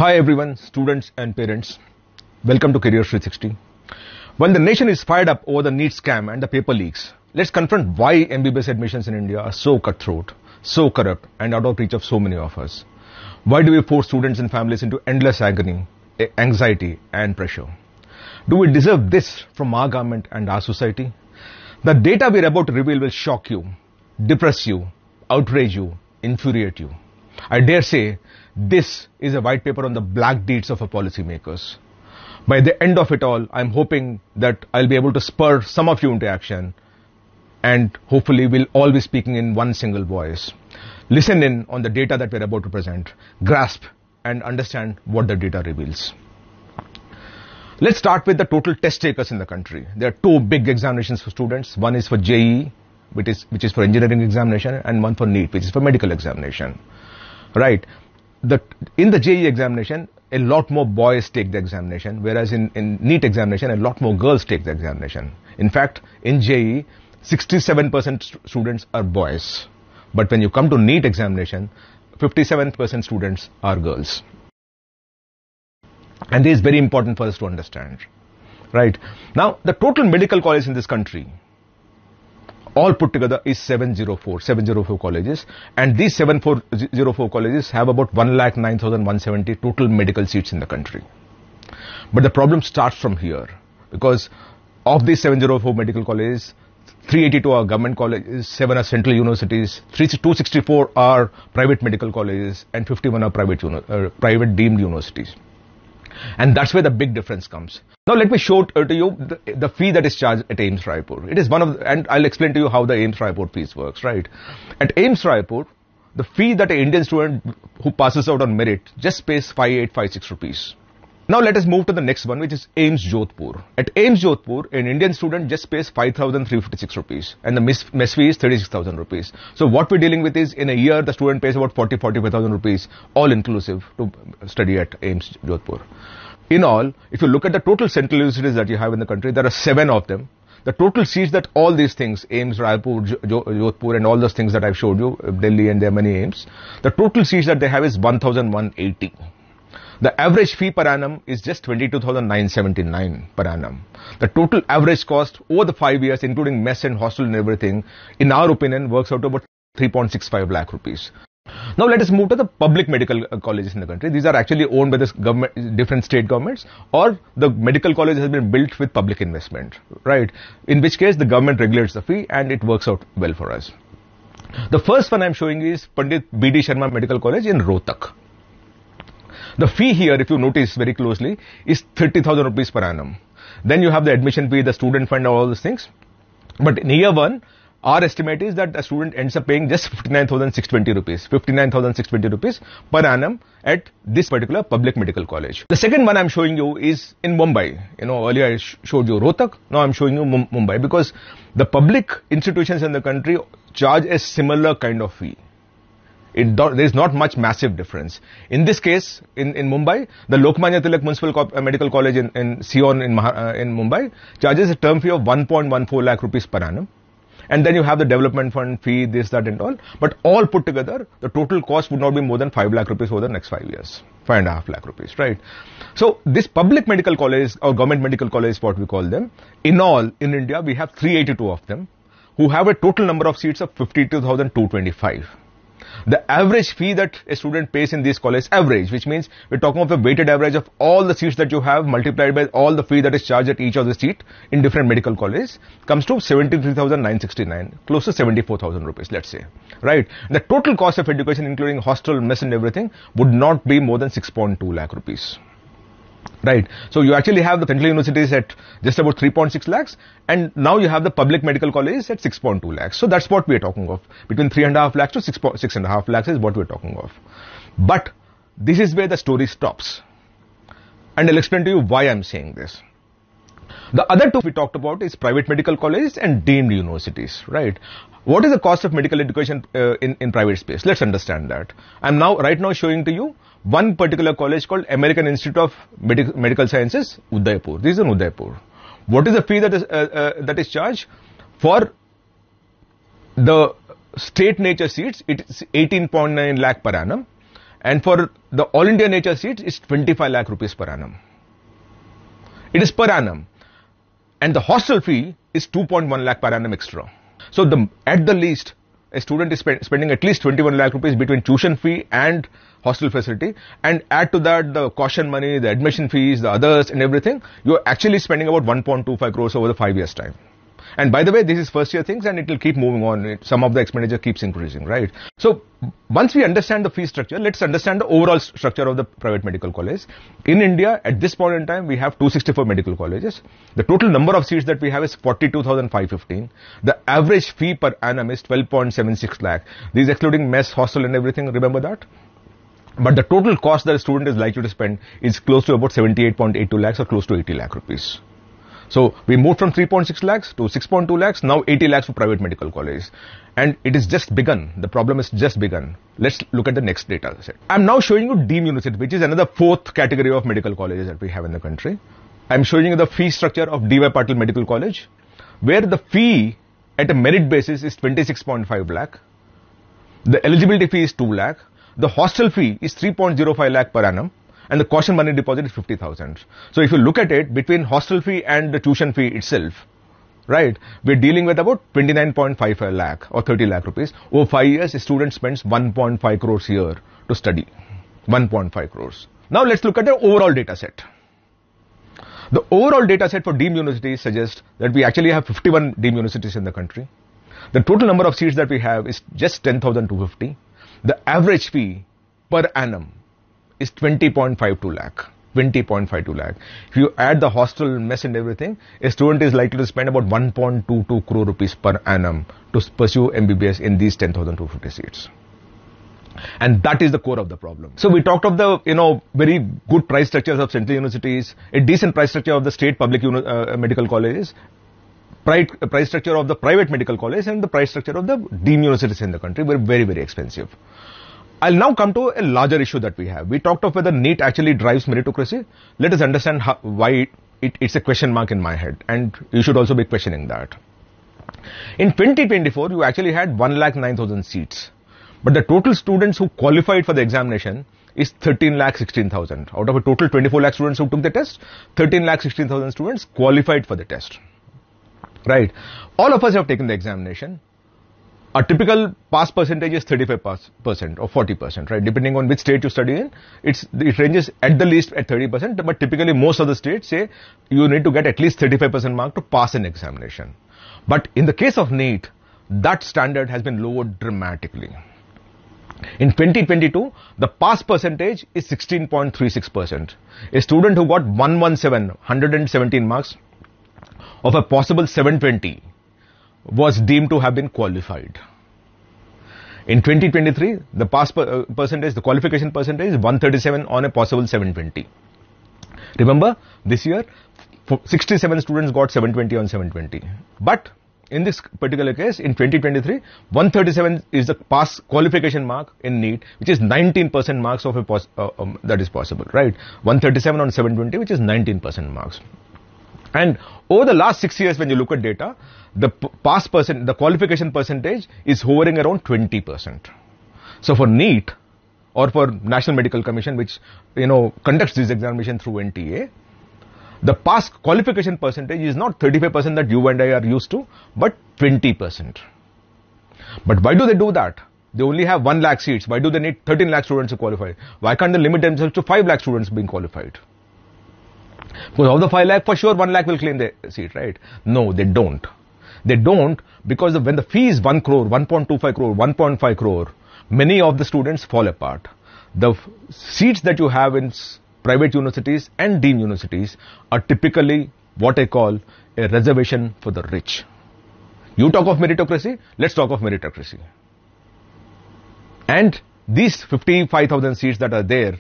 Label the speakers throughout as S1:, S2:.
S1: Hi everyone, students and parents. Welcome to Career 360. While the nation is fired up over the NEET scam and the paper leaks, let's confront why MBBS admissions in India are so cutthroat, so corrupt and out of reach of so many of us. Why do we force students and families into endless agony, anxiety and pressure? Do we deserve this from our government and our society? The data we are about to reveal will shock you, depress you, outrage you, infuriate you. I dare say, this is a white paper on the black deeds of our policymakers. By the end of it all, I'm hoping that I'll be able to spur some of you into action, and hopefully we'll all be speaking in one single voice. Listen in on the data that we're about to present, grasp and understand what the data reveals. Let's start with the total test takers in the country. There are two big examinations for students. One is for JEE, which is for engineering examination, and one for NEET, which is for medical examination. Right. In the JEE examination, a lot more boys take the examination, whereas in NEET examination, a lot more girls take the examination. In fact, in JEE, 67% students are boys. But when you come to NEET examination, 57% students are girls. And this is very important for us to understand. Right. Now, the total medical colleges in this country, all put together, is 704 colleges, and these 704 colleges have about 1,09,170 total medical seats in the country. But the problem starts from here, because of these 704 medical colleges, 382 are government colleges, 7 are central universities, 264 are private medical colleges, and 51 are private deemed universities. And that's where the big difference comes. Now let me show to you the fee that is charged at AIIMS Raipur. It is and I'll explain to you how the AIIMS Raipur fees works, right? At AIIMS Raipur, the fee that an Indian student who passes out on merit just pays 5856 rupees. Now let us move to the next one, which is AIIMS Jodhpur. At AIIMS Jodhpur, an Indian student just pays 5,356 rupees, and the mess fee is 36,000 rupees. So what we're dealing with is, in a year, the student pays about 45,000 rupees, all inclusive, to study at AIIMS Jodhpur. In all, if you look at the total central universities that you have in the country, there are 7 of them. The total seats that all these things, AIIMS, Raipur, Jodhpur and all those things that I've showed you, Delhi and there are many AIIMS, the total seats that they have is 1,180. The average fee per annum is just 22,979 per annum. The total average cost over the 5 years, including mess and hostel and everything, in our opinion, works out to about 3.65 lakh rupees. Now let us move to the public medical colleges in the country. These are actually owned by the government, different state governments, or the medical college has been built with public investment, right? In which case the government regulates the fee and it works out well for us. The first one I'm showing is Pandit B.D. Sharma Medical College in Rohtak. The fee here, if you notice very closely, is 30,000 rupees per annum. Then you have the admission fee, the student fund, all those things. But in year one, our estimate is that a student ends up paying just 59,620 rupees per annum at this particular public medical college. The second one I'm showing you is in Mumbai. Earlier I showed you Rohtak, now I'm showing you Mumbai, because the public institutions in the country charge a similar kind of fee. There is not much massive difference. In this case, in Mumbai, the Lokmanya Tilak Municipal Medical College in Sion in Mumbai charges a term fee of 1.14 lakh rupees per annum. And then you have the development fund fee, this, that and all. But all put together, the total cost would not be more than 5 lakh rupees over the next 5 years. 5.5 lakh rupees, right? So this public medical college or government medical college, what we call them, in all, in India, we have 382 of them who have a total number of seats of 52,225. The average fee that a student pays in these colleges, average, which means we're talking of a weighted average of all the seats that you have multiplied by all the fee that is charged at each of the seat in different medical colleges, comes to 73,969, close to 74,000 rupees, let's say, right? The total cost of education, including hostel, mess and everything, would not be more than 6.2 lakh rupees. Right. So you actually have the central universities at just about 3.6 lakhs, and now you have the public medical colleges at 6.2 lakhs. So that's what we are talking of. Between 3.5 lakhs to 6.5 lakhs is what we're talking of. But this is where the story stops. And I'll explain to you why I'm saying this. The other two we talked about is private medical colleges and deemed universities, right? What is the cost of medical education in private space? Let's understand that. I'm right now showing to you one particular college called American Institute of Medical Sciences, Udaipur. This is in Udaipur. What is the fee that is charged? For the state nature seats, it is 18.9 lakh per annum. And for the All India nature seats, it's 25 lakh rupees per annum. It is per annum. And the hostel fee is 2.1 lakh per annum extra. So at the least, a student is spending at least 21 lakh rupees between tuition fee and hostel facility, and add to that the caution money, the admission fees, the others and everything, you're actually spending about 1.25 crores over the 5 years time. And by the way, this is first year things and it will keep moving on. Some of the expenditure keeps increasing, right? So once we understand the fee structure, let's understand the overall structure of the private medical college. In India, at this point in time, we have 264 medical colleges. The total number of seats that we have is 42,515. The average fee per annum is 12.76 lakh. These excluding mess, hostel and everything, remember that? But the total cost that a student is likely to spend is close to about 78.82 lakhs or close to 80 lakh rupees. So we moved from 3.6 lakhs to 6.2 lakhs, now 80 lakhs for private medical college. And it is just begun. The problem is just begun. Let's look at the next data set. I'm now showing you deemed university, which is another fourth category of medical colleges that we have in the country. I'm showing you the fee structure of D.Y. Patil Medical College, where the fee at a merit basis is 26.5 lakh. The eligibility fee is 2 lakh. The hostel fee is 3.05 lakh per annum. And the caution money deposit is 50,000. So if you look at it, between hostel fee and the tuition fee itself, right, we're dealing with about 29.55 lakh or 30 lakh rupees. Over 5 years, a student spends 1.5 crores a year to study. 1.5 crores. Now let's look at the overall data set. The overall data set for deemed universities suggests that we actually have 51 deemed universities in the country. The total number of seats that we have is just 10,250. The average fee per annum is 20.52 lakh. 20.52 lakh. If you add the hostel, mess and everything, a student is likely to spend about 1.22 crore rupees per annum to pursue MBBS in these 10,250 seats. And that is the core of the problem. So we talked of the, very good price structures of central universities, a decent price structure of the state public medical colleges, price structure of the private medical college, and the price structure of the deemed universities in the country were very, very expensive. I'll now come to a larger issue that we have. We talked of whether NEET actually drives meritocracy. Let us understand why it's a question mark in my head, and you should also be questioning that. In 2024, you actually had 1,09,000 seats, but the total students who qualified for the examination is 13,16,000. Out of a total 24 lakh students who took the test, 13,16,000 students qualified for the test. Right? All of us have taken the examination. A typical pass percentage is 35% or 40%, right? Depending on which state you study in, it ranges at the least at 30%, but typically most of the states say you need to get at least 35% mark to pass an examination. But in the case of NEET, that standard has been lowered dramatically. In 2022, the pass percentage is 16.36%. A student who got 117 marks of a possible 720 was deemed to have been qualified. In 2023, the pass percentage, the qualification percentage is 137 on a possible 720. Remember, this year, 67 students got 720 on 720. But in this particular case, in 2023, 137 is the pass qualification mark in NEET, which is 19% marks of that is possible, right? 137 on 720, which is 19% marks. And over the last 6 years, when you look at data, the qualification percentage is hovering around 20%. So for NEET or for National Medical Commission, which conducts this examination through NTA, the pass qualification percentage is not 35% that you and I are used to, but 20%. But why do they do that? They only have 1 lakh seats. Why do they need 13 lakh students to qualify? Why can't they limit themselves to 5 lakh students being qualified? Because of the 5 lakh, for sure 1 lakh will claim the seat, right? No, they don't. They don't, because when the fee is 1 crore, 1.25 crore, 1.5 crore, many of the students fall apart. The seats that you have in private universities and deemed universities are typically what I call a reservation for the rich. You talk of meritocracy, let's talk of meritocracy. And these 55,000 seats that are there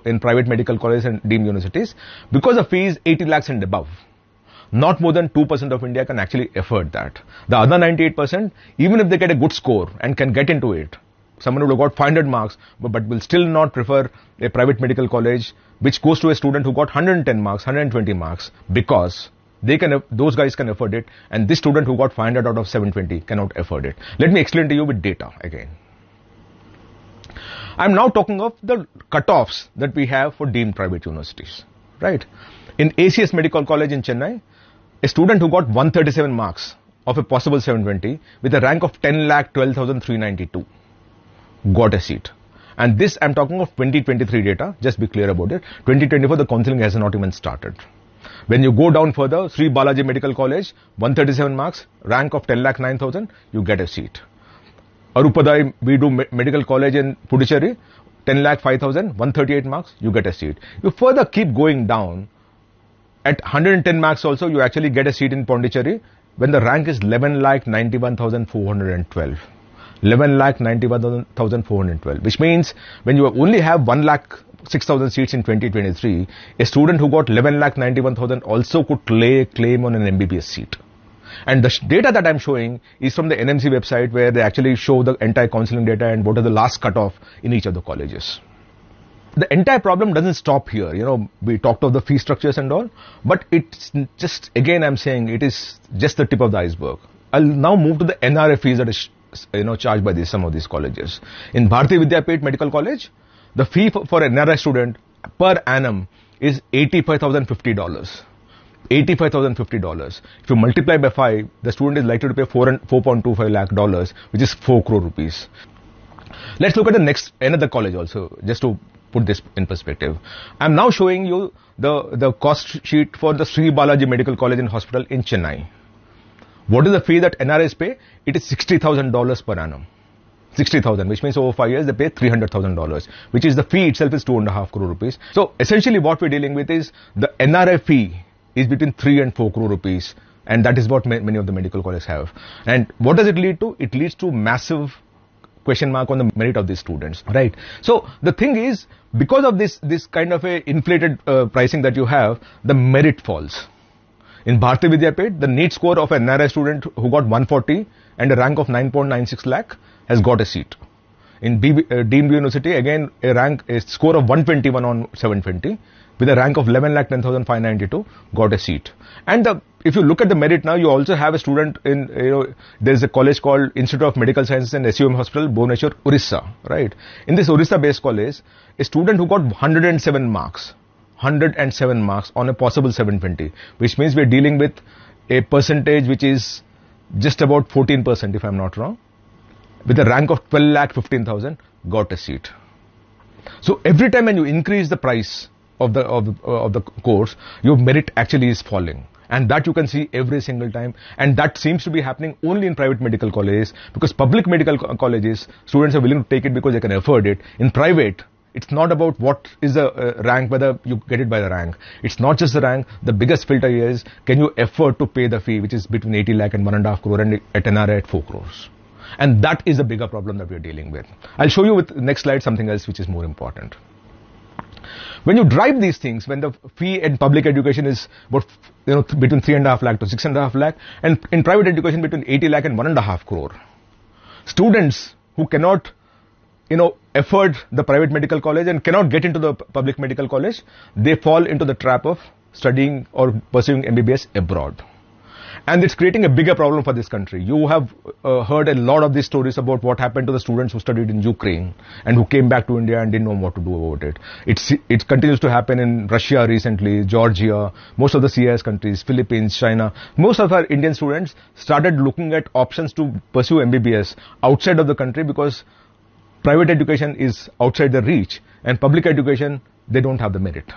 S1: in private medical colleges and deemed universities, because the fee is 80 lakhs and above, not more than 2% of India can actually afford that. The other 98%, even if they get a good score and can get into it, someone would have got 500 marks, but will still not prefer a private medical college, which goes to a student who got 110 marks, 120 marks, because those guys can afford it, and this student who got 500 out of 720 cannot afford it. Let me explain to you with data again. I'm now talking of the cutoffs that we have for deemed private universities, right? In ACS Medical College in Chennai, a student who got 137 marks of a possible 720 with a rank of 10,12,392 got a seat. And this, I'm talking of 2023 data, just be clear about it. 2024, the counseling has not even started. When you go down further, Sri Balaji Medical College, 137 marks, rank of 10,09,000, you get a seat. Arupadai Vidu Medical College in Puducherry, 10,05,000, 138 marks, you get a seat. You further keep going down. At 110 marks also, you actually get a seat in Pondicherry when the rank is 11,91,412. 11,91,412, which means when you only have 1,06,000 seats in 2023, a student who got 11,91,000 also could claim on an MBBS seat. And the data that I'm showing is from the NMC website, where they actually show the entire counseling data and what are the last cutoff in each of the colleges. The entire problem doesn't stop here. You know, we talked of the fee structures and all, but it's just, again, I'm saying it is just the tip of the iceberg. I'll now move to the NRF fees that is, charged by some of these colleges. In Bharati Vidyapit Medical College, the fee for an NRI student per annum is $85,050. $85,050. If you multiply by 5, the student is likely to pay $4.25 lakh, which is 4 crore rupees. Let's look at another college also, just to put this in perspective. I'm now showing you the cost sheet for the Sri Balaji Medical College and Hospital in Chennai. What is the fee that NRIs pay? It is $60,000 per annum. 60,000, which means over 5 years they pay $300,000, which is the fee itself is 2.5 crore rupees. So essentially what we're dealing with is the NRI fee is between 3 and 4 crore rupees, and that is what many of the medical colleges have. And what does it lead to? It leads to massive question mark on the merit of these students, right? So the thing is, because of this kind of a inflated pricing that you have, the merit falls. In Bharati Vidyapit, the NEET score of an NRI student who got 140 and a rank of 9.96 lakh has got a seat. In Deemed University, again, a score of 121 on 720 with a rank of 11,10,592 got a seat. And if you look at the merit now, you also have a student in, there's a college called Institute of Medical Sciences and SUM Hospital, Bhubaneswar, Orissa, right? In this Orissa-based college, a student who got 107 marks on a possible 720, which means we're dealing with a percentage which is just about 14%, if I'm not wrong, with a rank of 12,15,000, got a seat. So every time when you increase the price of the course, your merit actually is falling. And that you can see every single time. And that seems to be happening only in private medical colleges, because public medical colleges, students are willing to take it because they can afford it. In private, it's not about what is the rank, whether you get it by the rank. It's not just the rank. The biggest filter here is, can you afford to pay the fee, which is between 80 lakh and 1.5 crore, and at NRI at 4 crores. And that is a bigger problem that we are dealing with. I'll show you with the next slide something else which is more important. When you drive these things, when the fee in public education is about, between 3.5 lakh to 6.5 lakh, and in private education between 80 lakh and 1.5 crore, students who cannot, afford the private medical college and cannot get into the public medical college, they fall into the trap of studying or pursuing MBBS abroad. And it's creating a bigger problem for this country. You have heard a lot of these stories about what happened to the students who studied in Ukraine and who came back to India and didn't know what to do about it. It continues to happen in Russia recently, Georgia, most of the CIS countries, Philippines, China. Most of our Indian students started looking at options to pursue MBBS outside of the country because private education is outside their reach, and public education, they don't have the merit.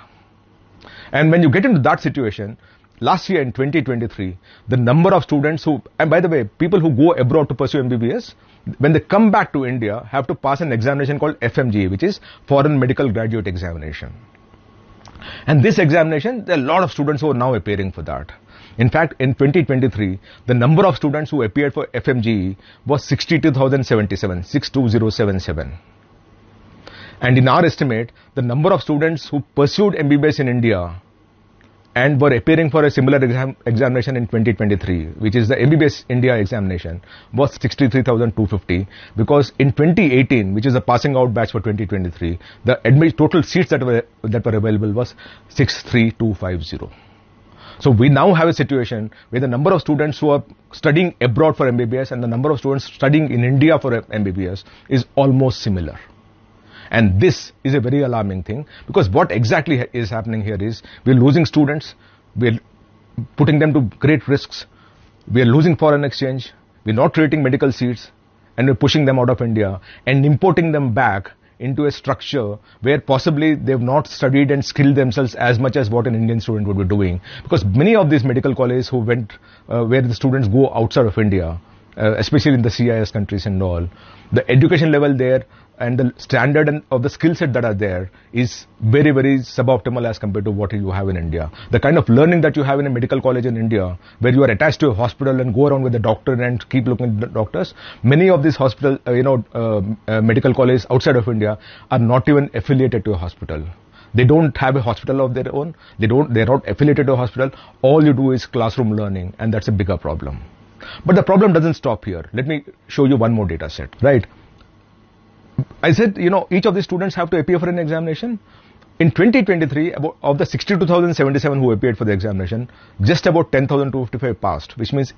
S1: And when you get into that situation, last year in 2023, the number of students who, and by the way, people who go abroad to pursue MBBS, when they come back to India, have to pass an examination called FMGA, which is Foreign Medical Graduate Examination. And this examination, there are a lot of students who are now appearing for that. In fact, in 2023, the number of students who appeared for FMGE was 62,077, 62077. And in our estimate, the number of students who pursued MBBS in India and were appearing for a similar examination in 2023, which is the MBBS India examination, was 63,250, because in 2018, which is the passing out batch for 2023, the total seats that were available was 63,250. So we now have a situation where the number of students who are studying abroad for MBBS and the number of students studying in India for MBBS is almost similar. And this is a very alarming thing, because what exactly is happening here is we're losing students, we're putting them to great risks, we're losing foreign exchange, we're not creating medical seats, and we're pushing them out of India and importing them back into a structure where possibly they've not studied and skilled themselves as much as what an Indian student would be doing. Because many of these medical colleges who went, where the students go outside of India, especially in the CIS countries and all, the education level there and the standard and of the skill set that are there is very, very suboptimal as compared to what you have in India. The kind of learning that you have in a medical college in India, where you are attached to a hospital and go around with the doctor and keep looking at the doctors, many of these hospital, medical colleges outside of India are not even affiliated to a hospital. They don't have a hospital of their own. They're not affiliated to a hospital. All you do is classroom learning, and that's a bigger problem. But the problem doesn't stop here. Let me show you one more data set, right? I said, each of the students have to appear for an examination. In 2023, of the 62,077 who appeared for the examination, just about 10,255 passed, which means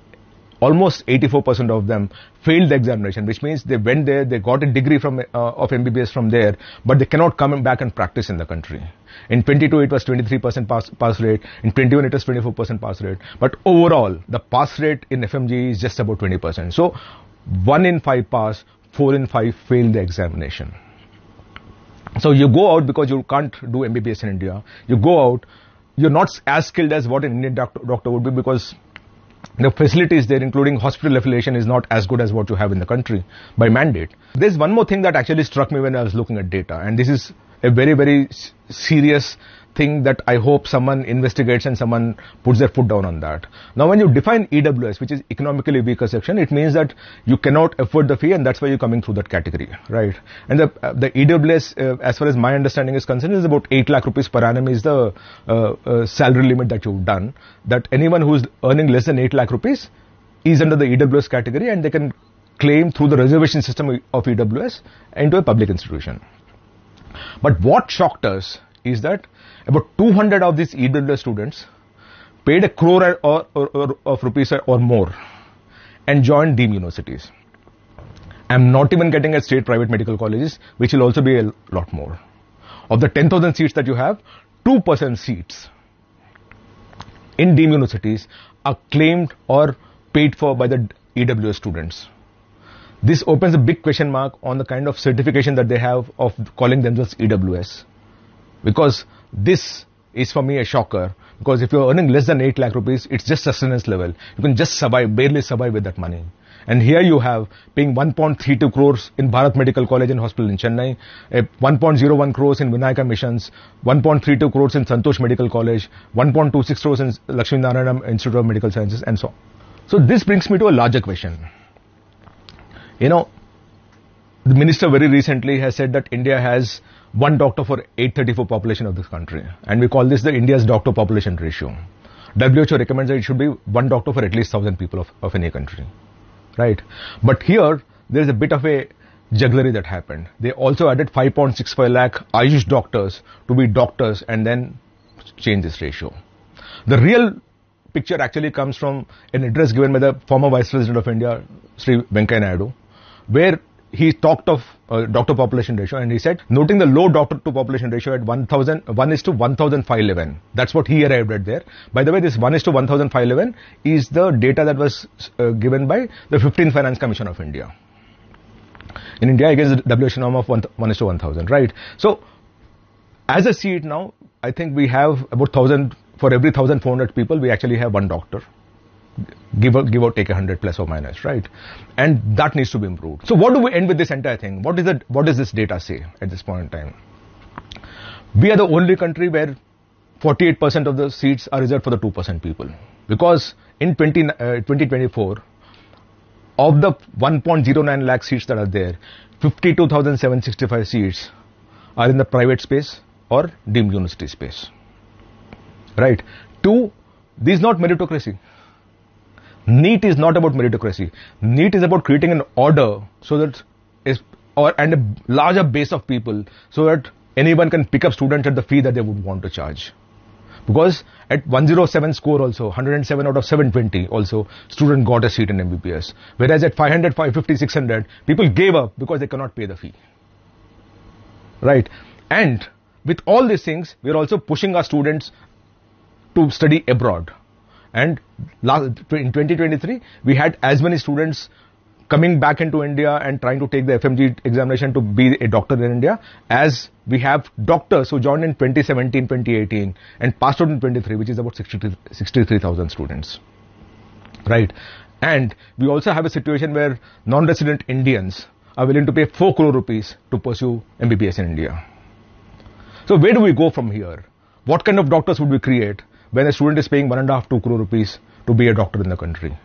S1: almost 84% of them failed the examination, which means they went there, they got a degree from of MBBS from there, but they cannot come back and practice in the country. In 22, it was 23% pass rate. In 21, it was 24% pass rate. But overall, the pass rate in FMG is just about 20%. So, 1 in 5 pass, 4 in 5 fail the examination. So you go out because you can't do MBBS in India. You go out, you're not as skilled as what an Indian doctor would be, because the facilities there, including hospital affiliation, is not as good as what you have in the country by mandate. There's one more thing that actually struck me when I was looking at data, and this is a very, very serious thing that I hope someone investigates and someone puts their foot down on that. Now, when you define EWS, which is economically weaker section, it means that you cannot afford the fee, and that's why you're coming through that category, right? And the EWS, as far as my understanding is concerned, is about 8 lakh rupees per annum is the salary limit that you've done. That anyone who's earning less than 8 lakh rupees is under the EWS category, and they can claim through the reservation system of EWS into a public institution. But what shocked us is that about 200 of these EWS students paid 1 crore of rupees or more and joined deemed universities. I'm not even getting at state private medical colleges, which will also be a lot more. Of the 10,000 seats that you have, 2% seats in deemed universities are claimed or paid for by the EWS students. This opens a big question mark on the kind of certification that they have of calling themselves EWS. Because this is for me a shocker, because if you're earning less than 8 lakh rupees, it's just sustenance level. You can just survive, barely survive with that money. And here you have paying 1.32 crores in Bharat Medical College and Hospital in Chennai, 1.01 crores in Vinayaka Missions, 1.32 crores in Santosh Medical College, 1.26 crores in Lakshmi Narayanam Institute of Medical Sciences, and so on. So this brings me to a larger question. The minister very recently has said that India has 1 doctor for 834 population of this country, and we call this the India's doctor population ratio. WHO recommends that it should be 1 doctor for at least 1,000 people of any country, right? But here there is a bit of a jugglery that happened. They also added 5.65 lakh Ayush doctors to be doctors and then change this ratio. The real picture actually comes from an address given by the former Vice President of India, Sri Venkaiah Naidu, where he talked of doctor population ratio, and he said, noting the low doctor to population ratio at 1:1,511. That's what he arrived at there. By the way, this 1:1,511 is the data that was given by the 15th Finance Commission of India. In India, against the WHO norm of 1:1,000, right? So, as I see it now, I think we have about 1,000, for every 1,400 people, we actually have 1 doctor. Give or take 100 plus or minus, right? And that needs to be improved. So what do we end with this entire thing? What does this data say at this point in time? We are the only country where 48% of the seats are reserved for the 2% people. Because in 2024, of the 1.09 lakh seats that are there, 52,765 seats are in the private space or deemed university space. Right? 2, this is not meritocracy. NEET is not about meritocracy. NEET is about creating an order so that and a larger base of people so that anyone can pick up students at the fee that they would want to charge. Because at 107 score also, 107 out of 720 also, student got a seat in MBBS. Whereas at 500, 550, 600, people gave up because they cannot pay the fee. right? And with all these things, we are also pushing our students to study abroad. And in 2023, we had as many students coming back into India and trying to take the FMG examination to be a doctor in India, as we have doctors who joined in 2017, 2018 and passed out in 23, which is about 63,000 students, right? And we also have a situation where non-resident Indians are willing to pay 4 crore rupees to pursue MBBS in India. So where do we go from here? What kind of doctors would we create when a student is paying 1.5, 2 crore rupees to be a doctor in the country?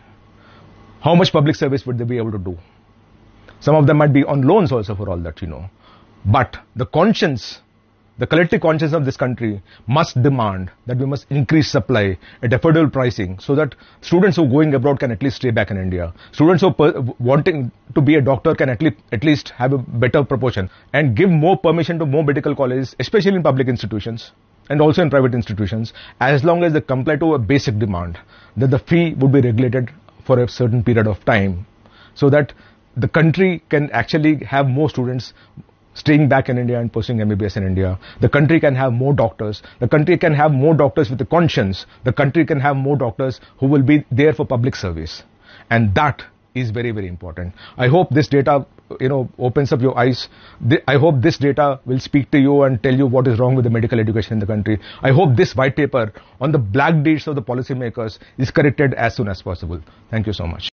S1: How much public service would they be able to do? Some of them might be on loans also, for all that you know. But the conscience, the collective conscience of this country must demand that we must increase supply at affordable pricing so that students who are going abroad can at least stay back in India. Students who are wanting to be a doctor can at least have a better proportion, and give more permission to more medical colleges, especially in public institutions and also in private institutions, as long as they comply to a basic demand that the fee would be regulated for a certain period of time, so that the country can actually have more students staying back in India and pursuing MBBS in India. The country can have more doctors. The country can have more doctors with a conscience. The country can have more doctors who will be there for public service. And that is very, very important. I hope this data, opens up your eyes. I hope this data will speak to you and tell you what is wrong with the medical education in the country. I hope this white paper on the black deeds of the policymakers is corrected as soon as possible. Thank you so much.